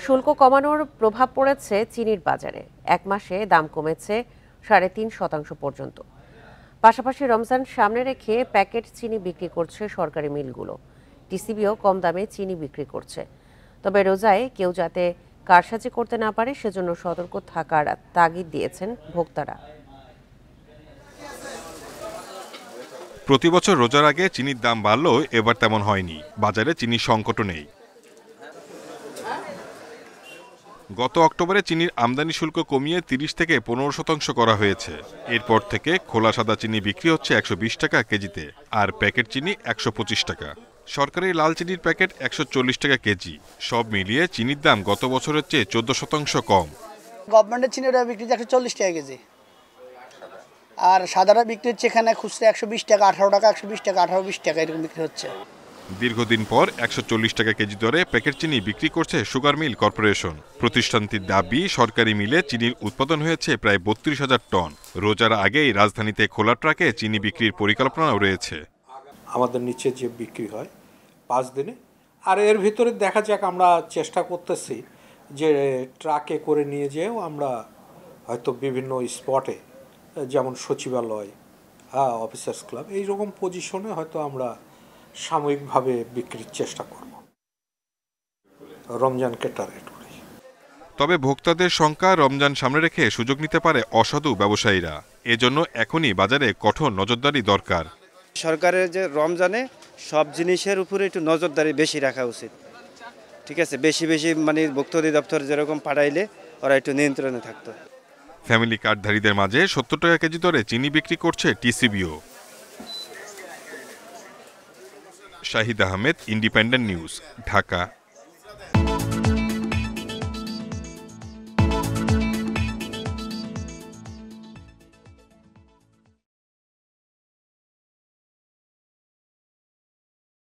শুল্ক কমানোর প্রভাব পড়েছে চিনির বাজারে। এক মাসে দাম কমেছে ৩.৫% পর্যন্ত। পাশাপাশি রমজান সামনে রেখে প্যাকেট চিনি বিক্রি করছে সরকারি মিলগুলো। টিসিবিও কম দামে চিনি বিক্রি করছে। তবে রোজায় কেউ যাতে কারসাজি করতে না পারে সেজন্য সতর্ক থাকার তাগিদ দিয়েছেন ভোক্তারা। প্রতি বছর রোজার আগে চিনির দাম বাড়লেও এবার তেমন হয়নি। বাজারে চিনির সংকটও নেই। গত অক্টোবরে চিনির আমদানি শুল্ক কমিয়ে ৩০ থেকে ১৫% করা হয়েছে। এরপর থেকে খোলা সাদা চিনি বিক্রি হচ্ছে ১২০ টাকা কেজিতে, আর প্যাকেট চিনি ১২৫ টাকা। সরকারি লাল চিনির প্যাকেট ১৪০ টাকা কেজি। সব মিলিয়ে চিনির দাম গত বছরের চেয়ে ১৪% কম। গভর্নমেন্টের চিনিটা বিক্রি হচ্ছে ১৪০ টাকা কেজি, আর সাদাটা বিক্রি হচ্ছে এখানে খুচরা ১২০ টাকা, ১৮ টাকা, ১২০ টাকা, ১৮-২০ টাকা এরকম বিক্রি হচ্ছে। দীর্ঘদিন পর ১৪০ টাকা কেজি দরে প্যাকেট চিনি বিক্রি করছে সুগার মিল কর্পোরেশন। প্রতিষ্ঠানটির দাবি, সরকারি মিলে চিনির উৎপাদন হয়েছে প্রায় ৩২,০০০ টন। রোজার আগেই রাজধানীতে খোলা ট্রাকে চিনি বিক্রির পরিকল্পনাও রয়েছে। আমাদের নিচে যে বিক্রি হয় ৫ দিনে, আর এর ভিতরে দেখা যাক, আমরা চেষ্টা করতেছি যে ট্রাকে করে নিয়ে যেও আমরা হয়তো বিভিন্ন স্পটে, যেমন সচিবালয়, অফিসার্স ক্লাব, এইরকম পজিশনে হয়তো আমরা সাময়িকভাবে বিক্রির চেষ্টা করব, রমজানকে টার্গেট করি। তবে ভোক্তাদের শঙ্কা, রমজান সামনে রেখে সুযোগ নিতে পারে অসাধু ব্যবসায়ীরা। এজন্য এখনই বাজারে কঠোর নজরদারি দরকার। সরকারের যে রমজানে সব জিনিসের উপরে একটু নজরদারি বেশি রাখা উচিত। ঠিক আছে, বেশি মানে ভোক্তা অধিদপ্তর যেরকম পাঠাইলে ওরা একটু নিয়ন্ত্রণে থাকতো। ফ্যামিলি কার্ডধারীদের মাঝে ৭০ টাকা কেজি দরে চিনি বিক্রি করছে টিসিবিও। Shahid Ahmed, Independent News, Dhaka.